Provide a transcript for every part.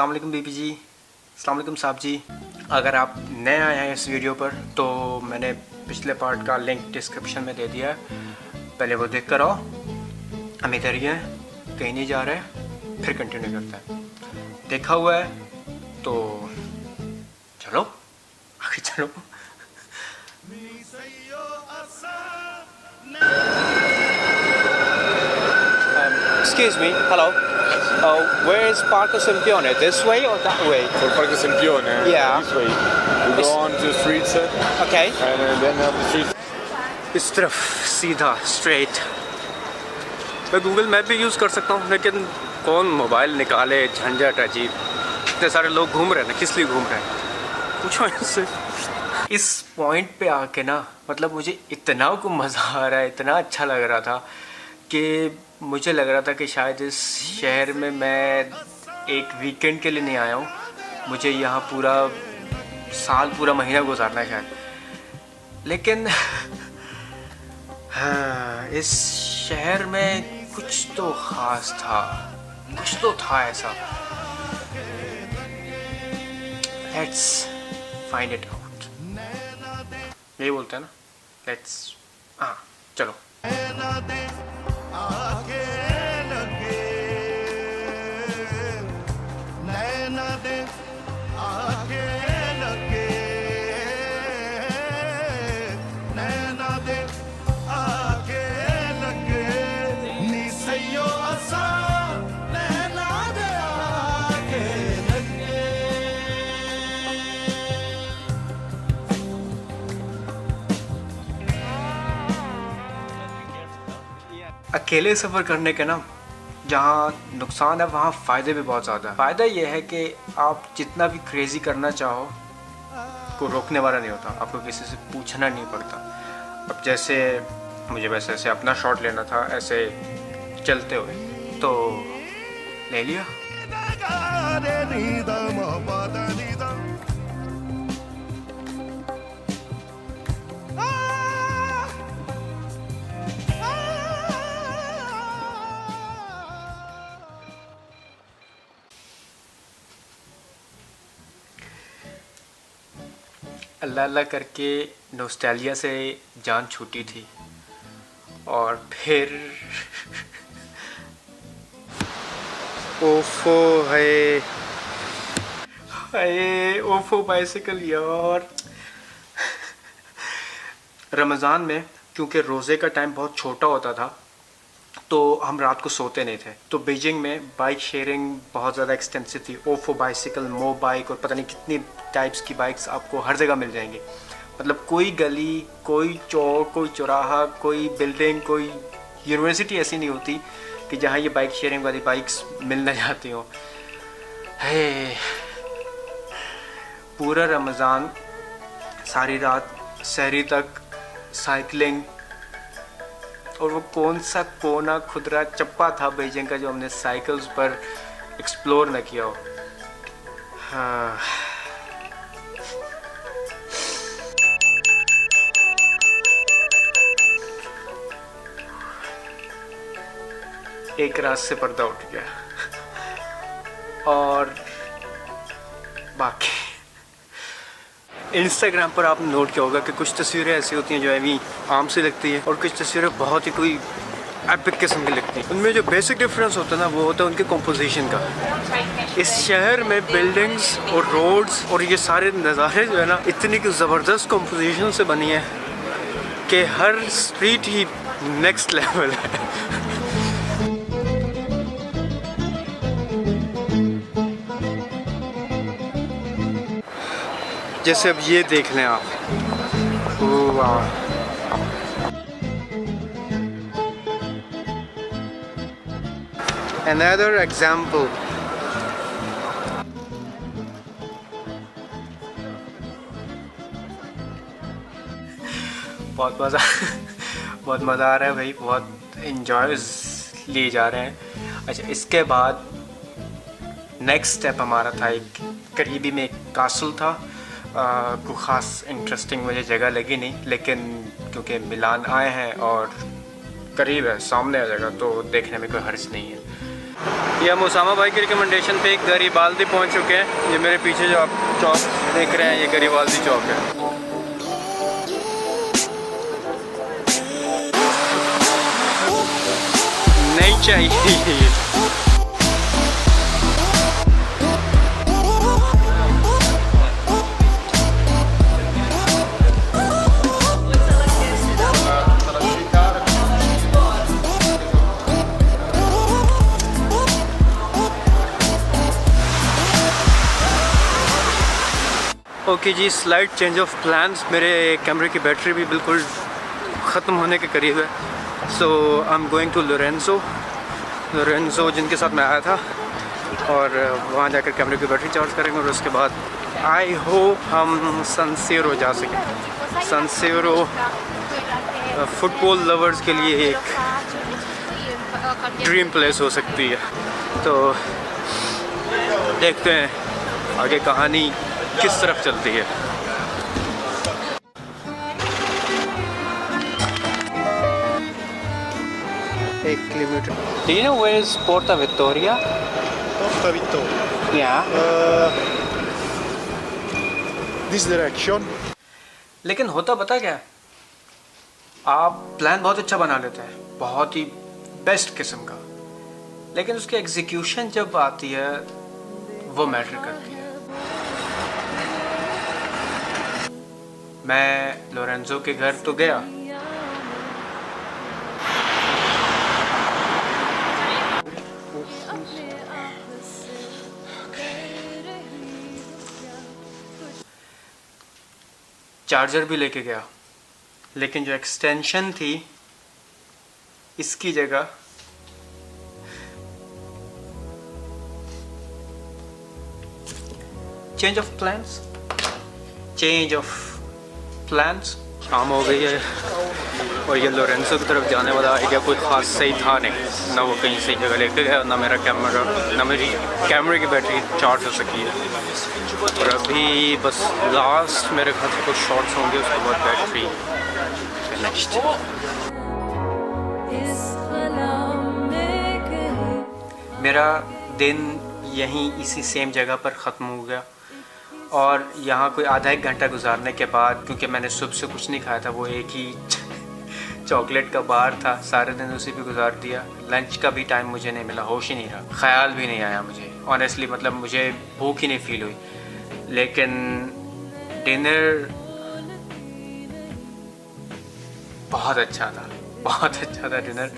अस्सलाम वालेकुम बीबी जी, अस्सलाम वालेकुम साहब जी। अगर आप नए आए हैं इस वीडियो पर तो मैंने पिछले पार्ट का लिंक डिस्क्रिप्शन में दे दिया है, पहले वो देख कर आओ। हम इधर ही हैं, कहीं नहीं जा रहे, फिर कंटिन्यू करते हैं। देखा हुआ है तो चलो आगे चलो। Excuse me, hello. Where is Parco Sempione? This way or that way? For Parco Sempione, Yeah. this way. You go on to the streets, Okay. and then the streets. इस तरफ सीधा स्ट्रेट। मैं गूगल मैप भी use कर सकता हूँ, लेकिन कौन मोबाइल निकाले, झंझट अजीब। इतने सारे लोग घूम रहे हैं ना, किस लिए घूम रहे हैं पूछो इनसे। इस पॉइंट पे आके ना मतलब मुझे इतना को मज़ा आ रहा है, इतना अच्छा लग रहा था कि मुझे लग रहा था कि शायद इस शहर में मैं एक वीकेंड के लिए नहीं आया हूँ, मुझे यहाँ पूरा साल पूरा महीना गुजारना है शायद। लेकिन हाँ, इस शहर में कुछ तो ख़ास था, कुछ तो था ऐसा। लेट्स फाइंड इट आउट, यही बोलते हैं ना, लेट्स। हाँ चलो। अकेले सफ़र करने के ना जहाँ नुकसान है वहाँ फ़ायदे भी बहुत ज़्यादा है। फ़ायदा ये है कि आप जितना भी क्रेज़ी करना चाहो को रोकने वाला नहीं होता, आपको किसी से पूछना नहीं पड़ता। अब जैसे मुझे वैसे ऐसे अपना शॉट लेना था ऐसे चलते हुए तो ले लिया। अल्लाह अल्लाह करके नॉस्टैल्जिया से जान छूटी थी और फिर ओफो है, ओफो बाइसिकल यार। रमज़ान में क्योंकि रोज़े का टाइम बहुत छोटा होता था तो हम रात को सोते नहीं थे, तो बीजिंग में बाइक शेयरिंग बहुत ज़्यादा एक्सटेंसिव थी। ओफो बाइसिकल, मो बाइक और पता नहीं कितनी टाइप्स की बाइक्स आपको हर जगह मिल जाएंगी। मतलब कोई गली, कोई चौक, कोई चौराहा, कोई बिल्डिंग, कोई यूनिवर्सिटी ऐसी नहीं होती कि जहाँ ये बाइक शेयरिंग वाली बाइक्स मिल न जाती हों। है पूरा रमज़ान सारी रात सहरी तक साइकिलिंग, और वो कौन सा कोना खुदरा चप्पा था बीजिंग का जो हमने साइकिल्स पर एक्सप्लोर न किया हो। हाँ एक रात से पर्दा उठ गया। और बाकी इंस्टाग्राम पर आपने नोट किया होगा कि कुछ तस्वीरें ऐसी होती हैं जो अभी आम सी लगती है और कुछ तस्वीरें बहुत ही कोई एपिक किस्म की लगती हैं। उनमें जो बेसिक डिफरेंस होता है ना वो होता है उनके कंपोजिशन का। इस शहर में बिल्डिंग्स और रोड्स और ये सारे नज़ारे जो है ना इतनी की ज़बरदस्त कंपोजिशन से बनी है कि हर स्ट्रीट ही नेक्स्ट लेवल है। जैसे अब ये देख लें आप, वाह another example। बहुत मज़ा आ रहा है भाई, बहुत इंजॉय लिए जा रहे हैं। अच्छा, इसके बाद नेक्स्ट स्टेप हमारा था एक करीबी में एक कासल था। कोई ख़ास इंटरेस्टिंग मुझे जगह लगी नहीं, लेकिन क्योंकि मिलान आए हैं और करीब है, सामने आ जाएगा तो देखने में कोई हर्ज नहीं है। ये हम उसामा भाई की रिकमेंडेशन पे गरीबाल्दी पहुंच चुके हैं। ये मेरे पीछे जो आप चौक देख रहे हैं ये गरीबाल्दी चौक है। नहीं चाहिए ओके जी, स्लाइड चेंज ऑफ प्लान्स। मेरे कैमरे की बैटरी भी बिल्कुल ख़त्म होने के करीब है। सो आई एम गोइंग टू लोरेंज़ो जिनके साथ मैं आया था, और वहाँ जाकर कैमरे की बैटरी चार्ज करेंगे और उसके बाद आई होप हम सन सिरो जा सकें। सन सिरो फुटबॉल लवर्स के लिए एक ड्रीम प्लेस हो सकती है। तो देखते हैं आगे कहानी किस तरफ चलती है। एक kilometre. Do you know where is Porta Vittoria? Porta Vittoria. Yeah. This direction. लेकिन होता पता क्या है? आप प्लान बहुत अच्छा बना लेते हैं, बहुत ही बेस्ट किस्म का, लेकिन उसकी एग्जीक्यूशन जब आती है वो मैटर करती है। मैं लोरेंज़ो के घर तो गया, चार्जर भी लेके गया, लेकिन जो एक्सटेंशन थी इसकी जगह चेंज ऑफ प्लान्स शाम हो गई है और ये लोरेंज़ो की तरफ जाने वाला आइडिया कोई ख़ास सही था नहीं। ना वो कहीं सही जगह लेके गया, ना मेरी कैमरे की बैटरी चार्ज हो सकी है। और अभी बस लास्ट मेरे घर से कुछ शॉट्स होंगे, उसके बाद बैटरी फिनिश्ड। मेरा दिन यहीं इसी सेम जगह पर ख़त्म हो गया और यहाँ कोई आधा एक घंटा गुजारने के बाद, क्योंकि मैंने सुबह से कुछ नहीं खाया था, वो एक ही चॉकलेट का बार था, सारे दिन उसी पे गुजार दिया। लंच का भी टाइम मुझे नहीं मिला, होश ही नहीं रहा, ख्याल भी नहीं आया मुझे ऑनेस्टली, मतलब मुझे भूख ही नहीं फील हुई। लेकिन डिनर बहुत अच्छा था डिनर।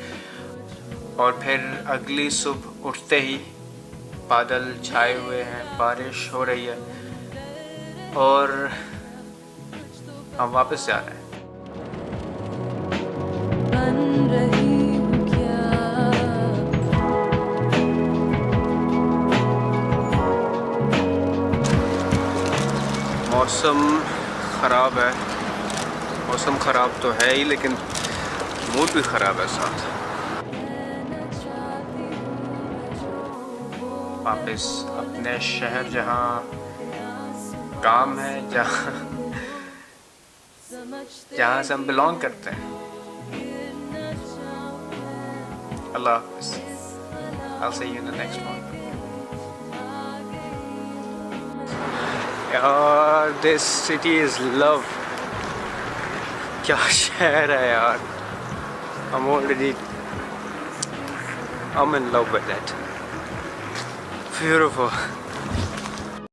और फिर अगली सुबह उठते ही बादल छाए हुए हैं, बारिश हो रही है और हम वापस जा रहे हैं। मौसम ख़राब है, मौसम ख़राब तो है ही, लेकिन मूड भी ख़राब है साथ। वापस अपने शहर जहाँ काम है, जहाँ से हम बिलोंग करते हैं। अल्लाह हाफ़िज़। I'll see you in the next one. यार this city is love. क्या शहर है यार। I'm in love with it. Beautiful.